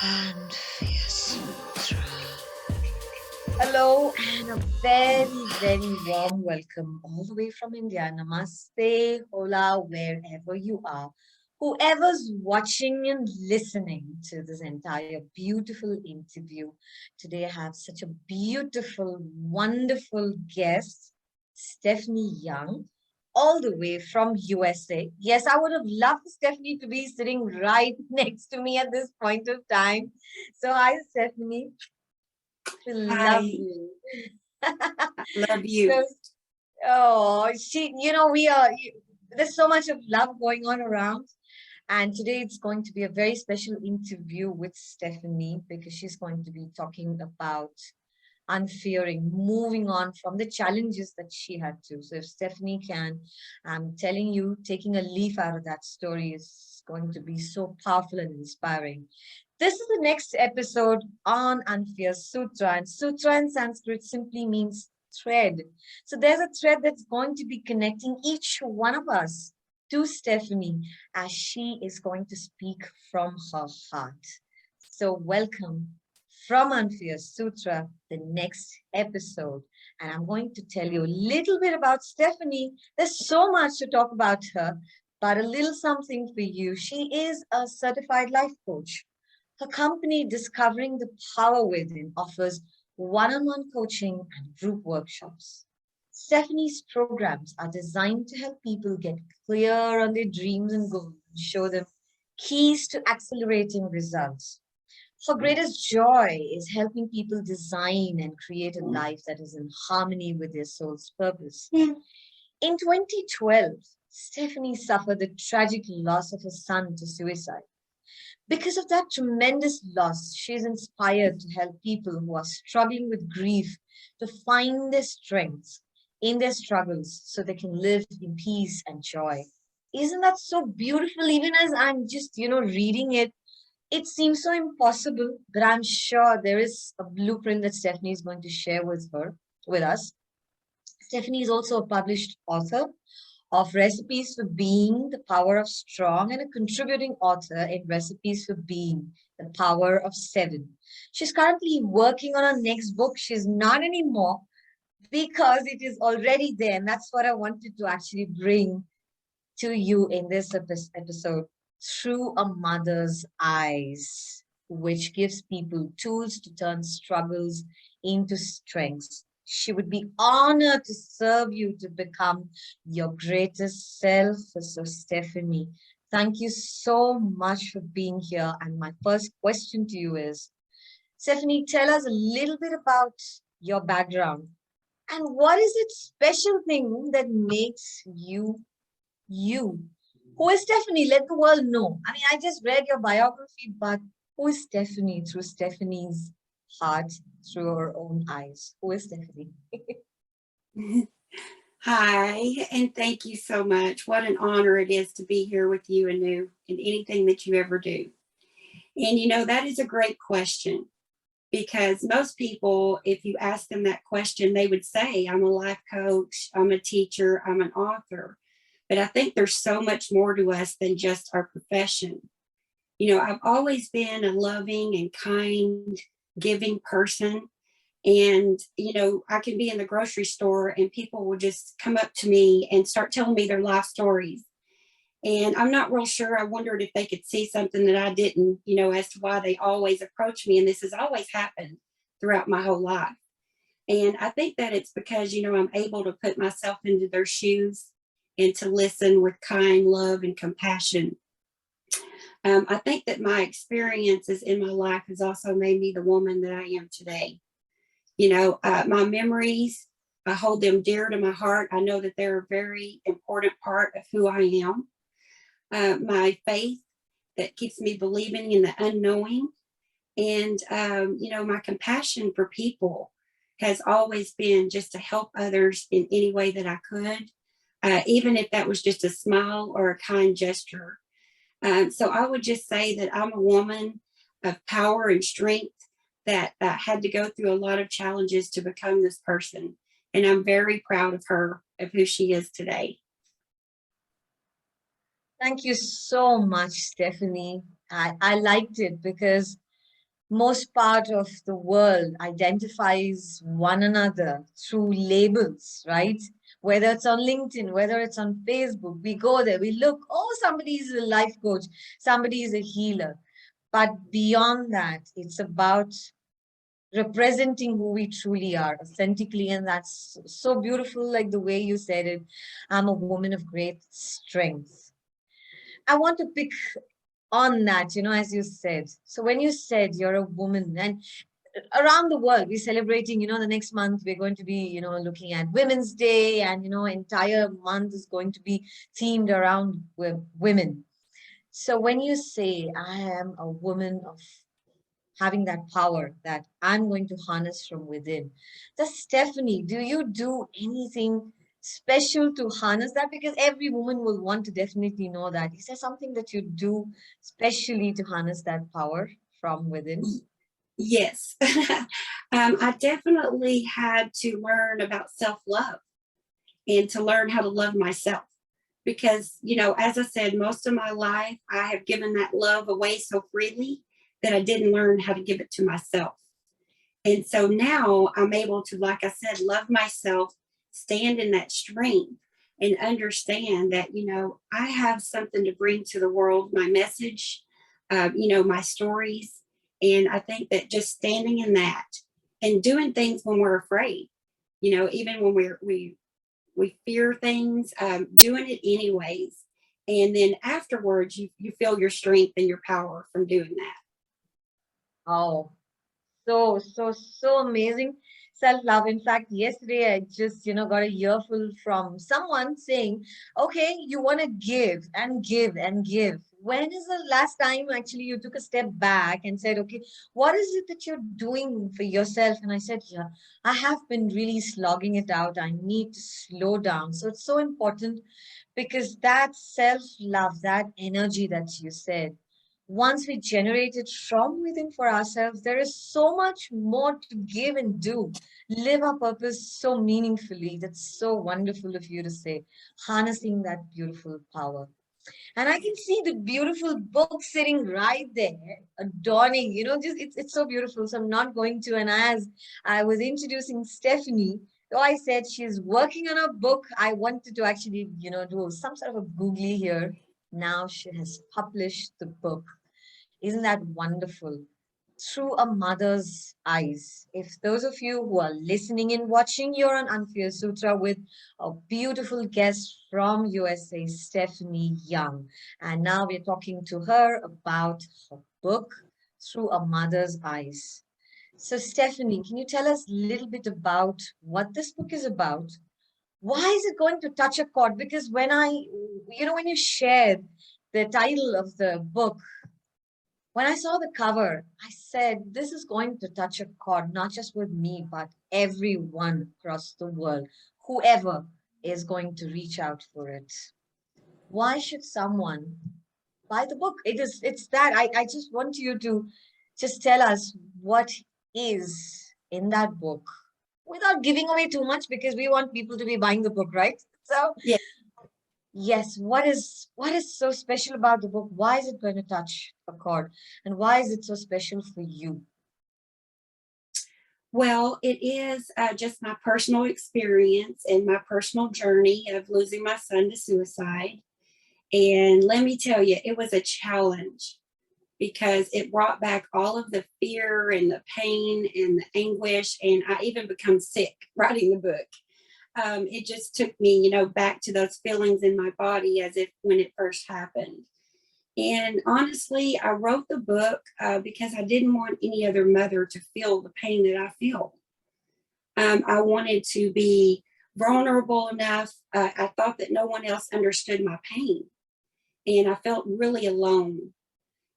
Unfearing. Hello and a very, very warm welcome all the way from India. Namaste, hola, wherever you are. Whoever's watching and listening to this entire beautiful interview. Today I have such a beautiful, wonderful guest, Stephanie Young, all the way from USA. Yes, I would have loved Stephanie to be sitting right next to me at this point of time. So hi, Stephanie. We love Hi, you. love So, you. oh, we are, there's so much of love going on around. And today it's going to be a very special interview with Stephanie because she's going to be talking about unfearing, moving on from the challenges that she had to. So if Stephanie can, I'm telling you, taking a leaf out of that story is going to be so powerful and inspiring. This is the next episode on Unfear Sutra, and Sutra in Sanskrit simply means thread. So there's a thread that's going to be connecting each one of us to Stephanie as she is going to speak from her heart. So welcome from Unfear Sutra, the next episode. And I'm going to tell you a little bit about Stephanie. There's so much to talk about her, but a little something for you. She is a certified life coach. Her company, Discovering the Power Within, offers one-on-one coaching and group workshops. Stephanie's programs are designed to help people get clear on their dreams and goals and show them keys to accelerating results. Her greatest joy is helping people design and create a life that is in harmony with their soul's purpose. In 2012, Stephanie suffered the tragic loss of her son to suicide. Because of that tremendous loss, she is inspired to help people who are struggling with grief to find their strength in their struggles so they can live in peace and joy. Isn't that so beautiful? Even as I'm just, reading it, it seems so impossible, but I'm sure there is a blueprint that Stephanie is going to share with us. Stephanie is also a published author of Recipes for Being, The Power of Strong, and a contributing author in Recipes for Being, The Power of Seven. She's currently working on her next book. She's not anymore because it is already there. And that's what I wanted to actually bring to you in this episode, Through a Mother's Eyes, which gives people tools to turn struggles into strengths. She would be honored to serve you to become your greatest self. So, Stephanie, thank you so much for being here. And my first question to you is, Stephanie, tell us a little bit about your background and what is it special thing that makes you. Who is Stephanie? Let the world know. I mean, I just read your biography, but who is Stephanie through Stephanie's heart, through her own eyes? Who is Stephanie? Hi, and thank you so much. What an honor it is to be here with you, Anu, in anything that you ever do. And that is a great question because most people, if you ask them that question, they would say, I'm a life coach, I'm a teacher, I'm an author. But I think there's so much more to us than just our profession. I've always been a loving and kind, giving person. And, I can be in the grocery store and people will just come up to me and start telling me their life stories. And I'm not real sure. I wondered if they could see something that I didn't, as to why they always approach me. And this has always happened throughout my whole life. And I think that it's because, I'm able to put myself into their shoes and to listen with kind love and compassion. I think that my experiences in my life has also made me the woman that I am today. My memories, I hold them dear to my heart. I know that they're a very important part of who I am. My faith that keeps me believing in the unknowing. And, my compassion for people has always been just to help others in any way that I could, even if that was just a smile or a kind gesture. So I would just say that I'm a woman of power and strength that had to go through a lot of challenges to become this person. And I'm very proud of her, of who she is today. Thank you so much, Stephanie. I liked it because most part of the world identifies one another through labels, right? Whether it's on LinkedIn, whether it's on Facebook, we go there, we look, oh, somebody is a life coach, somebody is a healer. But beyond that, it's about representing who we truly are authentically. And that's so beautiful, like the way you said it. I'm a woman of great strength. I want to pick on that, as you said. So when you said you're a woman, and around the world we're celebrating, the next month we're going to be, looking at Women's Day, and entire month is going to be themed around women. So when you say I am a woman of having that power that I'm going to harness from within. Just Stephanie, do you do anything special to harness that? Because every woman will want to definitely know that. Is there something that you do specially to harness that power from within? Yes. I definitely had to learn about self-love and to learn how to love myself. Because, as I said, most of my life, I have given that love away so freely that I didn't learn how to give it to myself. And so now I'm able to, like I said, love myself, stand in that strength, and understand that, I have something to bring to the world, my message, my stories. And I think that just standing in that and doing things when we're afraid, even when we fear things, doing it anyways. And then afterwards, you feel your strength and your power from doing that. Oh, so amazing. Self-love. In fact, yesterday I just, got a earful from someone saying, okay, you want to give and give and give. When is the last time actually you took a step back and said, okay, what is it that you're doing for yourself? And I said, yeah, I have been really slogging it out. I need to slow down. So it's so important because that self-love, that energy that you said, once we generate it from within for ourselves, there is so much more to give and do. Live our purpose so meaningfully. That's so wonderful of you to say, harnessing that beautiful power. And I can see the beautiful book sitting right there, adorning, just it's so beautiful. So I'm not going to. And as I was introducing Stephanie, though I said she's working on a book, I wanted to actually, do some sort of a googly here. Now she has published the book. Isn't that wonderful? Through a mother's eyes. If those of you who are listening and watching, you're on Unfearing Sutra with a beautiful guest from USA, Stephanie Young. And now we're talking to her about her book, Through a Mother's Eyes. So, Stephanie, can you tell us a little bit about what this book is about? Why is it going to touch a chord? Because when you shared the title of the book, when I saw the cover, I said, this is going to touch a chord, not just with me, but everyone across the world, whoever is going to reach out for it. Why should someone buy the book? It's that. I just want you to just tell us what is in that book without giving away too much because we want people to be buying the book, right? So Yeah. yes, what is so special about the book? Why is it going to touch a chord? And why is it so special for you? Well, it is just my personal experience and my personal journey of losing my son to suicide. And let me tell you, it was a challenge because it brought back all of the fear and the pain and the anguish. And I even become sick writing the book. It just took me, back to those feelings in my body as if when it first happened. And honestly, I wrote the book because I didn't want any other mother to feel the pain that I feel. I wanted to be vulnerable enough. I thought that no one else understood my pain, and I felt really alone.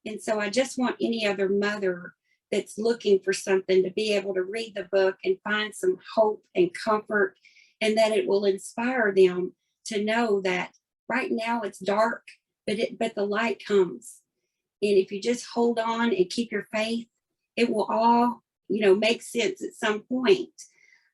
And so I just want any other mother that's looking for something to be able to read the book and find some hope and comfort, and that it will inspire them to know that right now it's dark, but the light comes. And if you just hold on and keep your faith, it will all, make sense at some point.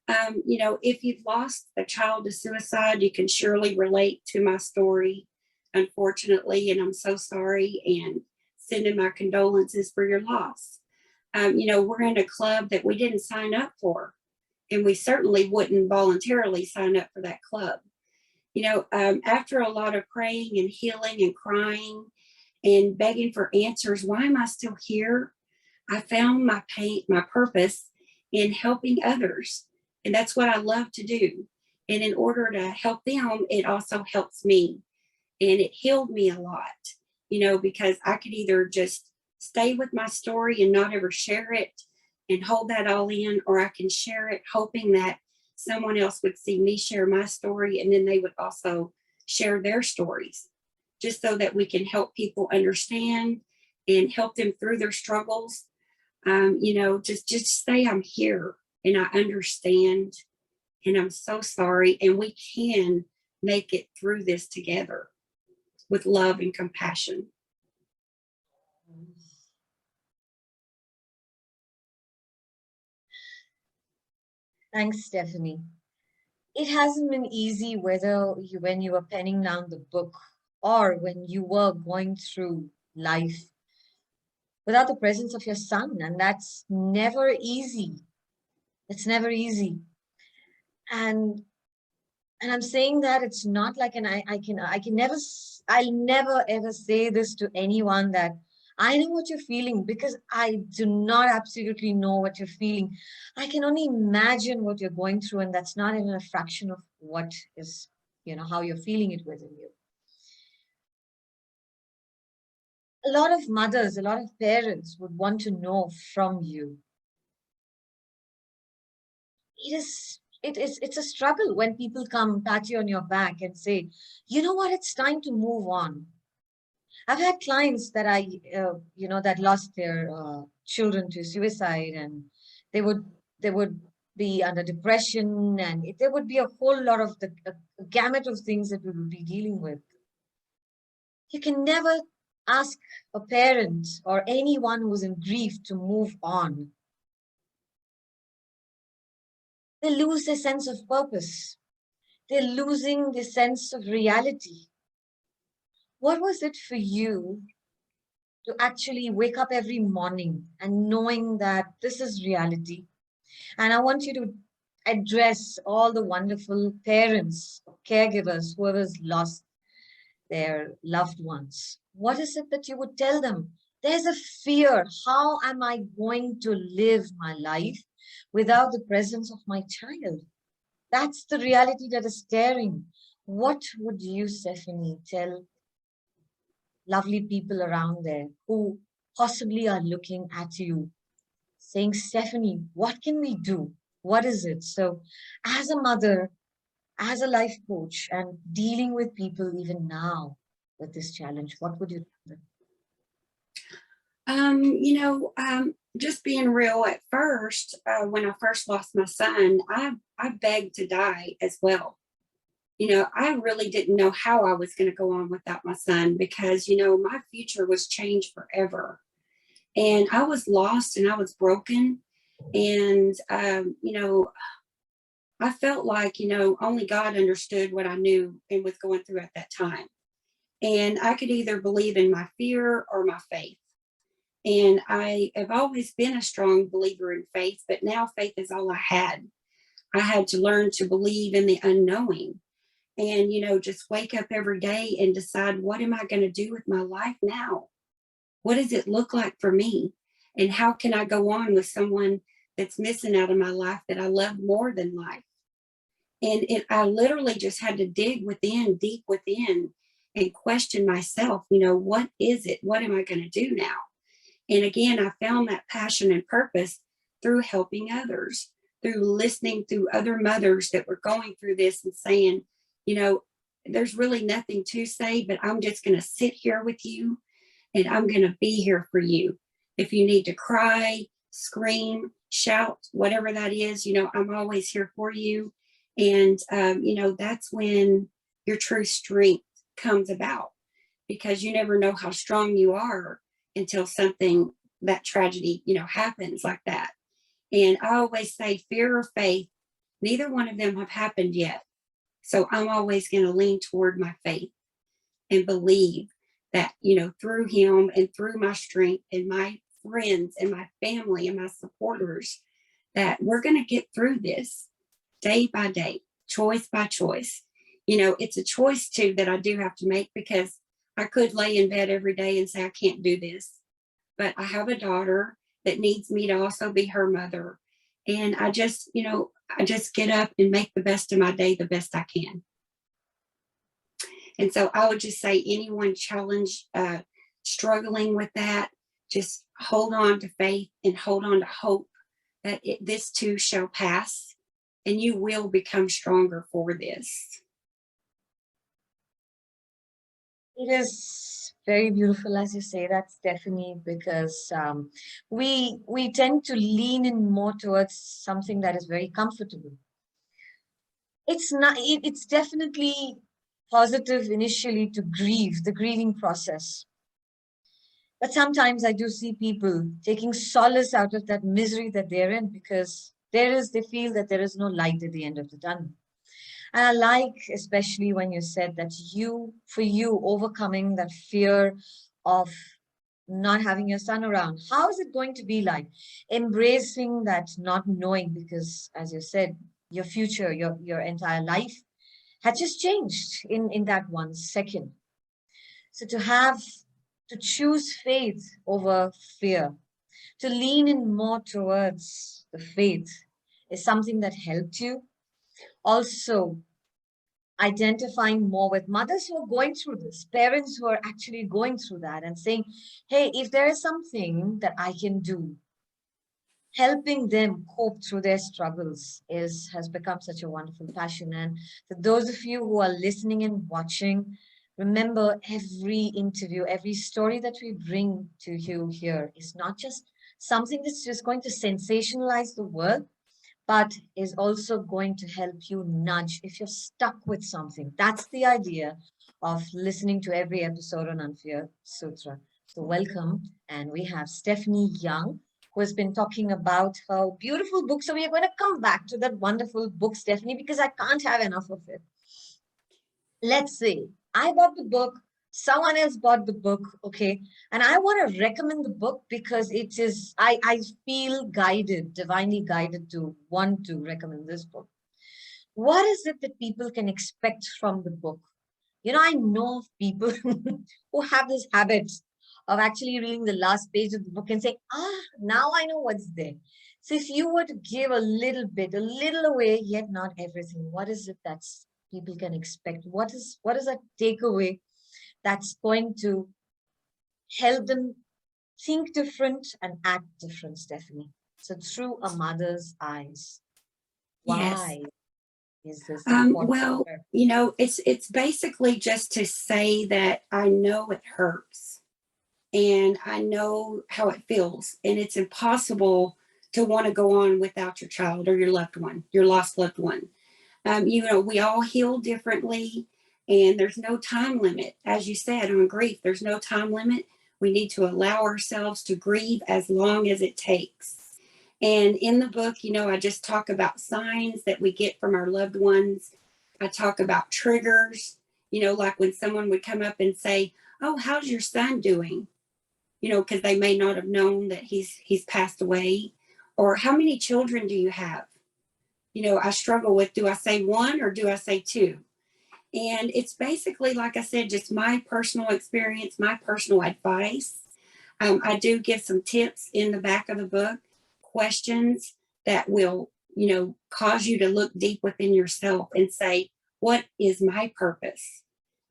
If you've lost a child to suicide, you can surely relate to my story, unfortunately, and I'm so sorry and sending my condolences for your loss. we're in a club that we didn't sign up for, and we certainly wouldn't voluntarily sign up for that club. After a lot of praying and healing and crying and begging for answers, why am I still here? I found my purpose in helping others. And that's what I love to do. And in order to help them, it also helps me. And it healed me a lot, because I could either just stay with my story and not ever share it and hold that all in, or I can share it hoping that someone else would see me share my story and then they would also share their stories, just so that we can help people understand and help them through their struggles. Just say I'm here and I understand and I'm so sorry, and we can make it through this together with love and compassion. Thanks, Stephanie. It hasn't been easy when you were penning down the book or when you were going through life without the presence of your son, and that's never easy. It's never easy. And I'm saying that it's not like, and I can never, I'll never ever say this to anyone that I know what you're feeling, because I do not absolutely know what you're feeling. I can only imagine what you're going through, and that's not even a fraction of what is, how you're feeling it within you. A lot of mothers, a lot of parents would want to know from you. It's a struggle when people come pat you on your back and say, you know what, it's time to move on. I've had clients that that lost their children to suicide, and they would be under depression, and there would be a whole lot of a gamut of things that we would be dealing with. You can never ask a parent or anyone who's in grief to move on. They lose their sense of purpose. They're losing the sense of reality. What was it for you to actually wake up every morning and knowing that this is reality? And I want you to address all the wonderful parents, caregivers, whoever's lost their loved ones. What is it that you would tell them? There's a fear. How am I going to live my life without the presence of my child? That's the reality that is staring. What would you, Stephanie, tell lovely people around there who possibly are looking at you saying, Stephanie, what can we do? What is it? So, as a mother, as a life coach, and dealing with people even now with this challenge, what would you tell them? Just being real, at first, when I first lost my son, I begged to die as well. I really didn't know how I was going to go on without my son, because, my future was changed forever. And I was lost and I was broken. And, I felt like, only God understood what I knew and was going through at that time. And I could either believe in my fear or my faith. And I have always been a strong believer in faith, but now faith is all I had. I had to learn to believe in the unknowing and, just wake up every day and decide, what am I going to do with my life now? What does it look like for me? And how can I go on with someone that's missing out of my life that I love more than life? And I literally just had to dig within, deep within, and question myself, what is it? What am I going to do now? And again, I found that passion and purpose through helping others, through listening to other mothers that were going through this and saying, there's really nothing to say, but I'm just going to sit here with you and I'm going to be here for you. If you need to cry, scream, shout, whatever that is, I'm always here for you. And, that's when your true strength comes about, because you never know how strong you are until something, that tragedy, happens like that. And I always say, fear or faith, neither one of them have happened yet. So I'm always going to lean toward my faith and believe that, through him and through my strength and my friends and my family and my supporters that we're going to get through this day by day, choice by choice. It's a choice too that I do have to make, because I could lay in bed every day and say, I can't do this. But I have a daughter that needs me to also be her mother. And I just get up and make the best of my day the best I can. And so I would just say, anyone struggling with that, just hold on to faith and hold on to hope that this too shall pass, and you will become stronger for this. It is very beautiful, as you say that, Stephanie, because we tend to lean in more towards something that is very comfortable. It's not. It's definitely positive initially to grieve, the grieving process. But sometimes I do see people taking solace out of that misery that they're in, because they feel that there is no light at the end of the tunnel. And I like, especially when you said that for you, overcoming that fear of not having your son around, how is it going to be like? Embracing that not knowing, because as you said, your future, your entire life had just changed in that 1 second. So to choose faith over fear, to lean in more towards the faith, is something that helped you. Also, identifying more with mothers who are going through this, parents who are actually going through that, and saying, hey, if there is something that I can do, helping them cope through their struggles has become such a wonderful passion. And for those of you who are listening and watching, remember, every interview, every story that we bring to you here is not just something that's just going to sensationalize the world, but is also going to help you nudge if you're stuck with something. That's the idea of listening to every episode on Unfearing Sutra. So welcome. And we have Stephanie Young, who has been talking about her beautiful book. So we are going to come back to that wonderful book, Stephanie, because I can't have enough of it. Let's say I bought the book, someone else bought the book, okay, and I want to recommend the book because I feel guided, divinely guided, to want to recommend this book. What is it that people can expect from the book? I know of people who have this habit of actually reading the last page of the book and saying, now I know what's there. So if you were to give a little bit, a little away, yet not everything, what is it that's people can expect? What is a takeaway that's going to help them think different and act different, Stephanie? So through a mother's eyes, Yes. why is this important? Well, it's basically just to say that I know it hurts, and I know how it feels, and it's impossible to want to go on without your child or your loved one, your lost loved one. We all heal differently, and there's no time limit. As you said, on grief, there's no time limit. We need to allow ourselves to grieve as long as it takes. And in the book, I just talk about signs that we get from our loved ones. I talk about triggers, like when someone would come up and say, oh, how's your son doing? Because they may not have known that he's passed away. Or how many children do you have? I struggle with, do I say one or do I say two? And it's basically, like I said, just my personal experience, my personal advice. I do give some tips in the back of the book, questions that will, cause you to look deep within yourself and say, what is my purpose?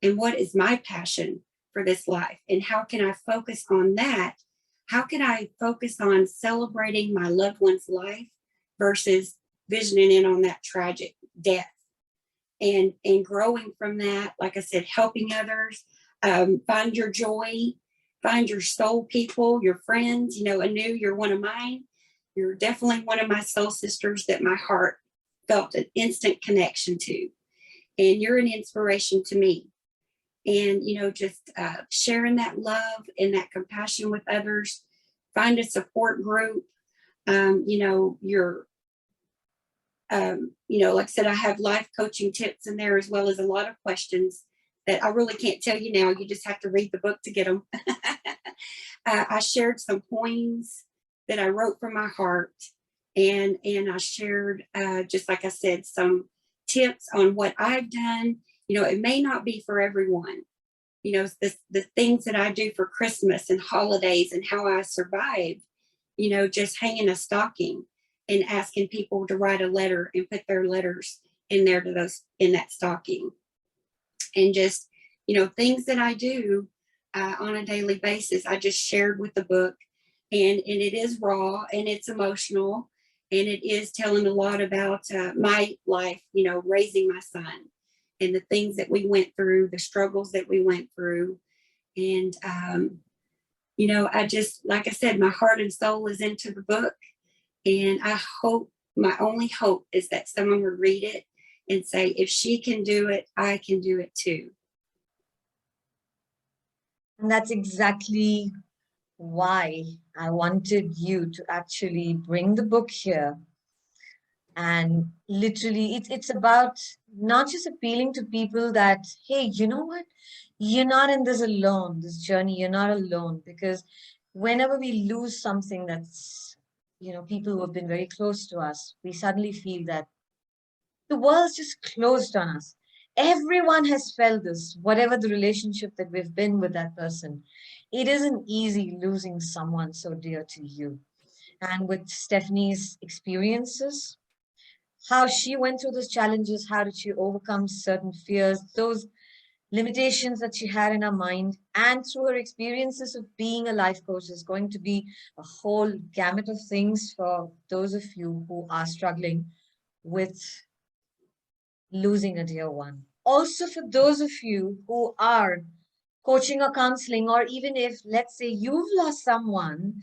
And what is my passion for this life? And how can I focus on that? How can I focus on celebrating my loved one's life versus visioning in on that tragic death? And growing from that, like I said, helping others, find your joy, find your soul people, your friends. Anu, you're one of mine. You're definitely one of my soul sisters that my heart felt an instant connection to. And you're an inspiration to me. And, just sharing that love and that compassion with others, find a support group. Like I said, I have life coaching tips in there, as well as a lot of questions that I really can't tell you now. You just have to read the book to get them. I shared some poems that I wrote from my heart, and I shared, just like I said, some tips on what I've done. You know, it may not be for everyone. You know, the things that I do for Christmas and holidays and how I survive. You know, just hanging a stocking and asking people to write a letter and put their letters in there to those in that stocking, and just, you know, things that I do on a daily basis. I just shared with the book, and it is raw and it's emotional, and it is telling a lot about my life, you know, raising my son and the things that we went through, the struggles that we went through. And, you know, I just, like I said, my heart and soul is into the book. And I hope, my only hope is that someone would read it and say, if she can do it, I can do it too. And that's exactly why I wanted you to actually bring the book here. And literally, it's about not just appealing to people that, hey, you know what? You're not in this alone, this journey, you're not alone. Because whenever we lose something that's, you know, people who have been very close to us, we suddenly feel that the world's just closed on us. Everyone has felt this, whatever the relationship that we've been with that person. It isn't easy losing someone so dear to you. And with Stephanie's experiences, how she went through those challenges, how did she overcome certain fears, those limitations that she had in her mind, and through her experiences of being a life coach is going to be a whole gamut of things for those of you who are struggling with losing a dear one. Also, for those of you who are coaching or counseling, or even if, let's say, you've lost someone,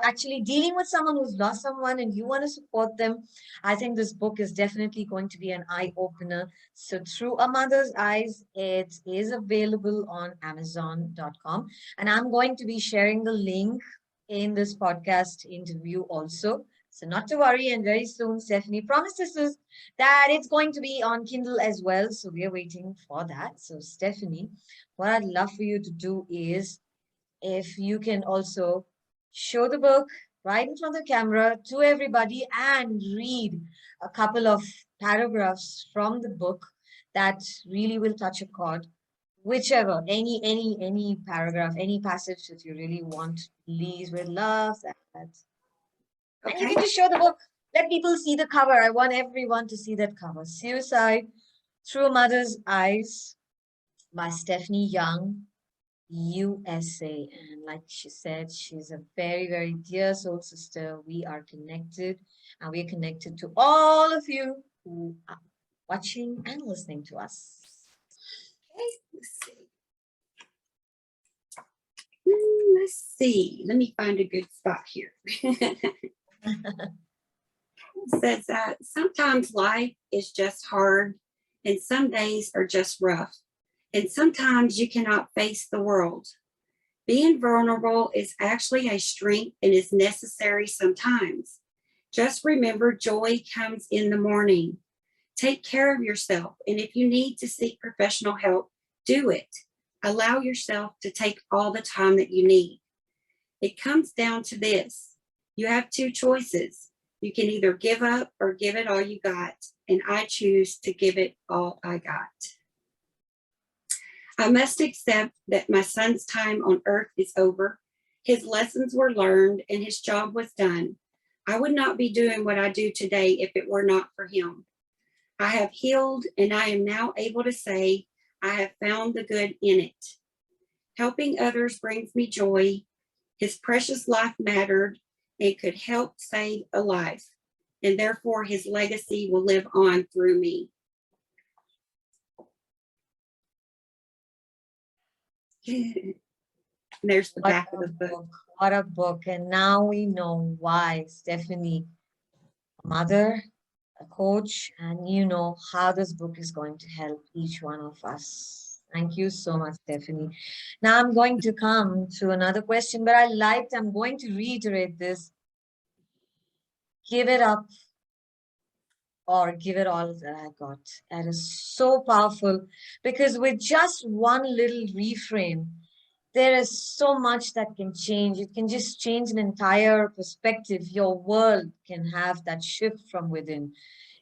actually dealing with someone who's lost someone and you want to support them, I think this book is definitely going to be an eye opener. So, Through a Mother's Eyes, it is available on Amazon.com. And I'm going to be sharing the link in this podcast interview also. So, not to worry. And very soon, Stephanie promises us that it's going to be on Kindle as well. So, we are waiting for that. So, Stephanie, what I'd love for you to do is, if you can also show the book right in front of the camera to everybody and read a couple of paragraphs from the book that really will touch a chord, whichever, any paragraph, any passage that you really want, please, with love. And you Okay. can just show the book. Let people see the cover. I want everyone to see that cover. Suicide Through a Mother's Eyes by Stephanie Young, USA. And like she said, she's a very, very dear soul sister. We are connected, and we're connected to all of you who are watching and listening to us. Okay. Let's see. Let's see. Let me find a good spot here. It says that sometimes life is just hard, and some days are just rough, and sometimes you cannot face the world. Being vulnerable is actually a strength and is necessary sometimes. Just remember, joy comes in the morning. Take care of yourself, and if you need to seek professional help, do it. Allow yourself to take all the time that you need. It comes down to this: you have two choices. You can either give up or give it all you got, and I choose to give it all I got. I must accept that my son's time on earth is over. His lessons were learned and his job was done. I would not be doing what I do today if it were not for him. I have healed, and I am now able to say I have found the good in it. Helping others brings me joy. His precious life mattered and could help save a life, and therefore his legacy will live on through me. There's the back of the book. What a book. And now we know why Stephanie, a mother, a coach, and you know how this book is going to help each one of us. Thank you so much, Stephanie. Now I'm going to come to another question, but I'm going to reiterate this. Give it up or give it all that I got. That is so powerful, because with just one little reframe, there is so much that can change. It can just change an entire perspective. Your world can have that shift from within.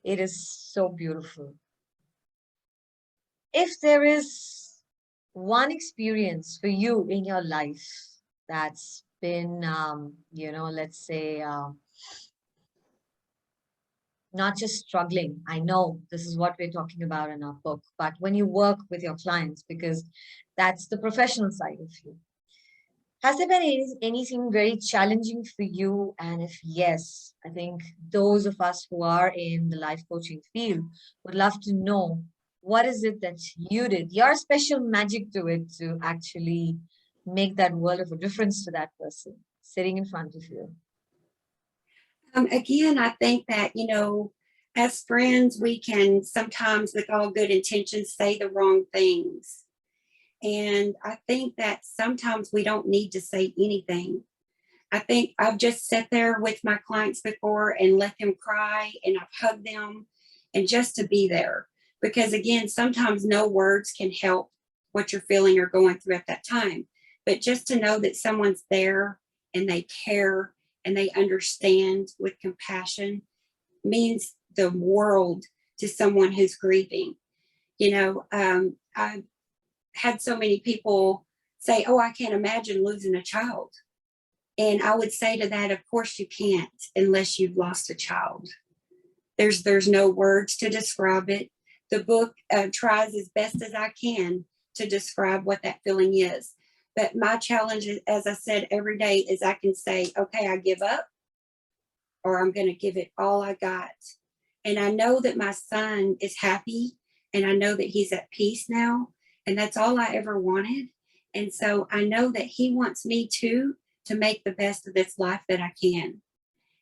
It is so beautiful. If there is one experience for you in your life that's been, let's say, not just struggling. I know this is what we're talking about in our book, but when you work with your clients, because that's the professional side of you, has there been anything very challenging for you? And if yes, I think those of us who are in the life coaching field would love to know what is it that you did, your special magic to it to actually make that world of a difference to that person sitting in front of you. Again, I think that, as friends, we can sometimes, with all good intentions, say the wrong things. And I think that sometimes we don't need to say anything. I think I've just sat there with my clients before and let them cry, and I've hugged them, and just to be there. Because again, sometimes no words can help what you're feeling or going through at that time. But just to know that someone's there and they care and they understand with compassion means the world to someone who's grieving. I've had so many people say, "Oh, I can't imagine losing a child." And I would say to that, of course you can't unless you've lost a child. There's no words to describe it. The book tries as best as I can to describe what that feeling is. But my challenge, as I said, every day is I can say, okay, I give up, or I'm going to give it all I got. And I know that my son is happy, and I know that he's at peace now. And that's all I ever wanted. And so I know that he wants me to make the best of this life that I can.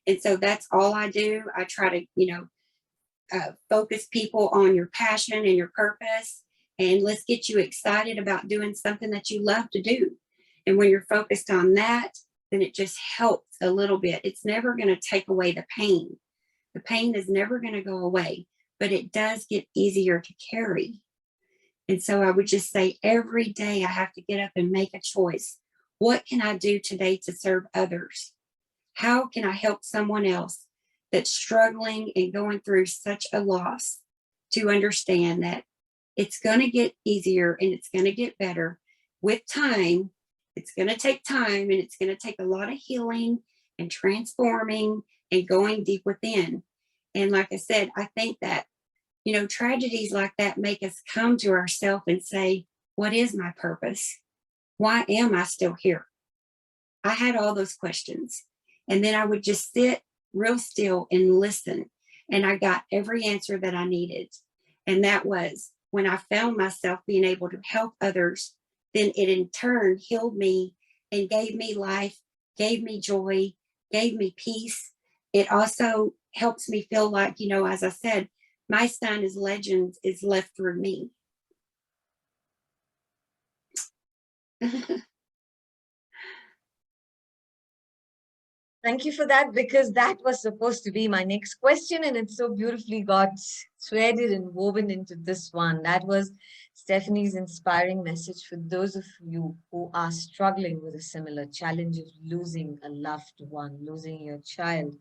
And so that's all I do. I try to, focus people on your passion and your purpose. And let's get you excited about doing something that you love to do. And when you're focused on that, then it just helps a little bit. It's never going to take away the pain. The pain is never going to go away, but it does get easier to carry. And so I would just say every day I have to get up and make a choice. What can I do today to serve others? How can I help someone else that's struggling and going through such a loss to understand that it's going to get easier and it's going to get better with time? It's going to take time, and it's going to take a lot of healing and transforming and going deep within. And like I said, I think that, tragedies like that make us come to ourselves and say, what is my purpose? Why am I still here? I had all those questions. And then I would just sit real still and listen. And I got every answer that I needed. And that was when I found myself being able to help others, then it in turn healed me and gave me life, gave me joy, gave me peace. It also helps me feel like, as I said, my son is legends is left through me. Thank you for that, because that was supposed to be my next question, and it so beautifully got threaded and woven into this one. That was Stephanie's inspiring message for those of you who are struggling with a similar challenge of losing a loved one, losing your child.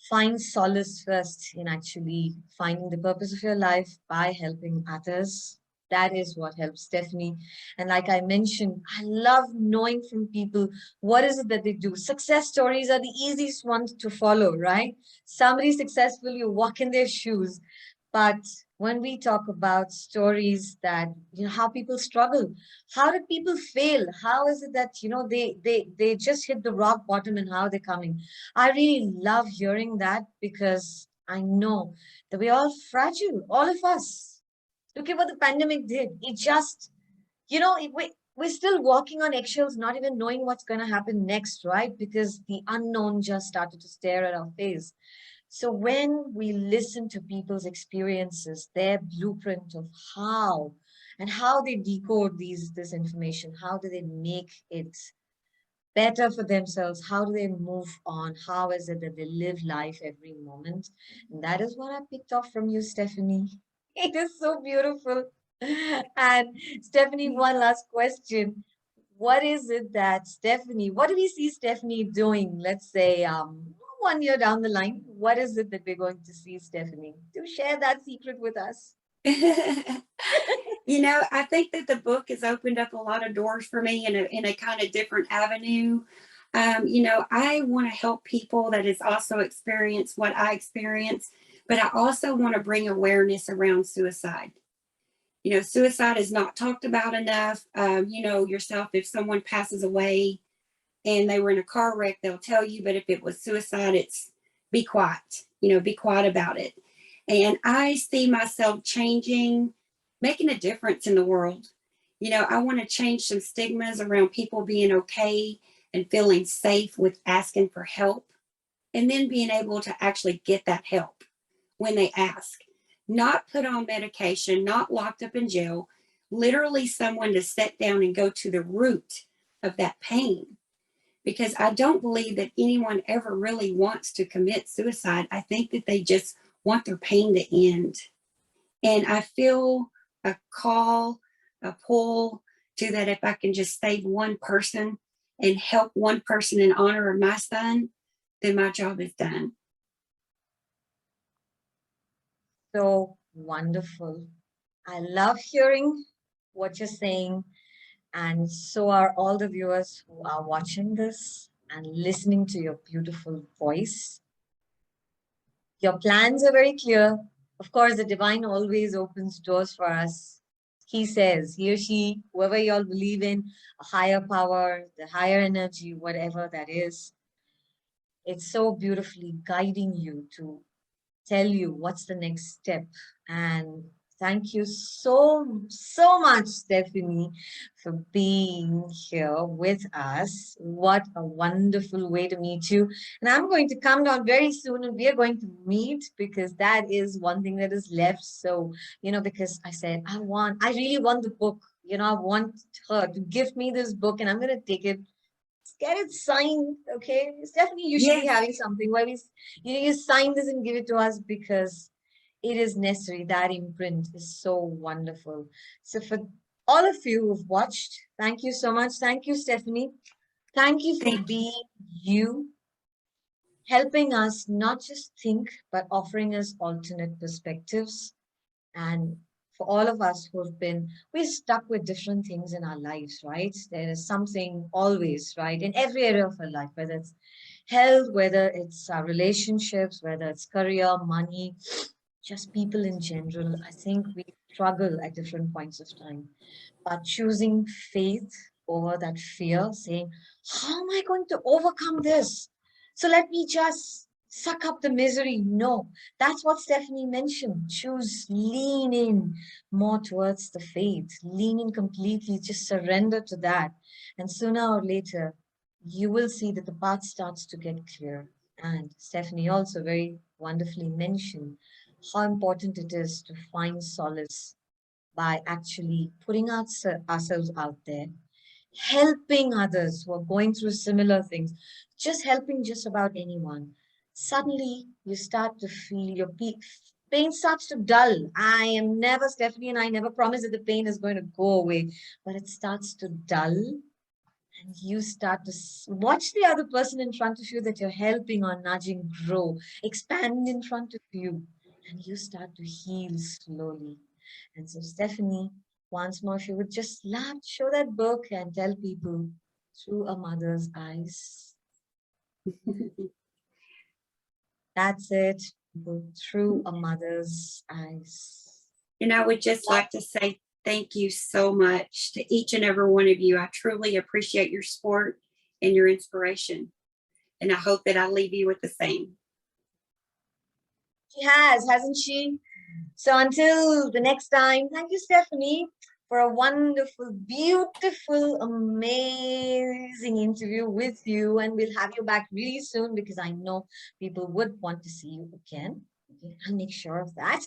Find solace first in actually finding the purpose of your life by helping others. That is what helps Stephanie. And like I mentioned, I love knowing from people what is it that they do. Success stories are the easiest ones to follow, right? Somebody successful, you walk in their shoes. But when we talk about stories that, how people struggle, how did people fail? How is it that, they just hit the rock bottom, and how they're coming? I really love hearing that, because I know that we're all fragile, all of us. Look at what the pandemic did. It just, we're still walking on eggshells, not even knowing what's going to happen next, right? Because the unknown just started to stare at our face. So when we listen to people's experiences, their blueprint of how they decode this information, how do they make it better for themselves, how do they move on, how is it that they live life every moment? And that is what I picked up from you, Stephanie. It is so beautiful. And Stephanie, one last question. what is it that Stephanie, what do we see Stephanie doing? Let's say 1 year down the line, what is it that we're going to see Stephanie? Do share that secret with us. You know, I think that the book has opened up a lot of doors for me in a kind of different avenue. You know, I want to help people that has also experienced what I experienced, but I also want to bring awareness around suicide. You know, suicide is not talked about enough. You know, yourself, if someone passes away and they were in a car wreck, they'll tell you, but if it was suicide, it's be quiet, you know, be quiet about it. And I see myself changing, making a difference in the world. You know, I want to change some stigmas around people being okay and feeling safe with asking for help, and then being able to actually get that help when they ask, not put on medication, not locked up in jail, literally someone to sit down and go to the root of that pain. Because I don't believe that anyone ever really wants to commit suicide. I think that they just want their pain to end. And I feel a call, a pull to that if I can just save one person and help one person in honor of my son, then my job is done. So wonderful. I love hearing what you're saying. And so are all the viewers who are watching this and listening to your beautiful voice. Your plans are very clear. Of course, the divine always opens doors for us. He says, he or she, whoever you all believe in, a higher power, the higher energy, whatever that is, it's so beautifully guiding you to tell you what's the next step. And thank you so much, Stephanie, for being here with us. What a wonderful way to meet you. And I'm going to come down very soon and we are going to meet, because that is one thing that is left. So, you know, because I said, I really want the book. You know, I want her to give me this book and I'm going to take it, get it signed. Okay, Stephanie, you should be Yes, having something where you sign this and give it to us, because it is necessary. That imprint is so wonderful. So for all of you who've watched, thank you so much. Thank you, Stephanie. Thank you for thank you. being you, helping us not just think, but offering us alternate perspectives. And for all of us who've been, we're stuck with different things in our lives, right? There is something always, right? In every area of our life, whether it's health, whether it's our relationships, whether it's career, money, just people in general. I think we struggle at different points of time. But choosing faith over that fear, saying, how am I going to overcome this? So let me just suck up the misery. No, that's what Stephanie mentioned. Choose, lean in more towards the faith, lean in completely, just surrender to that. And sooner or later, you will see that the path starts to get clear. And Stephanie also very wonderfully mentioned how important it is to find solace by actually putting ourselves out there, helping others who are going through similar things, just helping just about anyone. Suddenly, you start to feel your pain starts to dull. I am never, Stephanie and I never promise that the pain is going to go away, but it starts to dull. And you start to watch the other person in front of you that you're helping or nudging grow, expand in front of you, and you start to heal slowly. And so, Stephanie, once more, if you would just love to show that book and tell people through a mother's eyes. That's it. Through a mother's eyes. And I would just like to say thank you so much to each and every one of you. I truly appreciate your support and your inspiration. And I hope that I leave you with the same. She has, hasn't she? So until the next time, thank you, Stephanie, for a wonderful, beautiful, amazing interview with you. And we'll have you back really soon, because I know people would want to see you again. Okay, I'll make sure of that.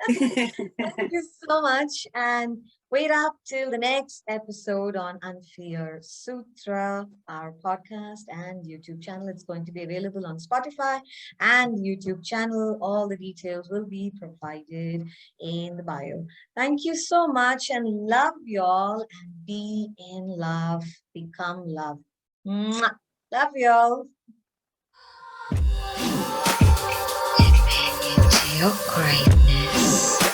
Thank you so much. And Wait up till the next episode on Unfear Sutra, our podcast and YouTube channel. It's going to be available on Spotify and YouTube channel. All the details will be provided in the bio. Thank you so much and love y'all and be in love. Become love. Mwah. Love y'all. Into your greatness.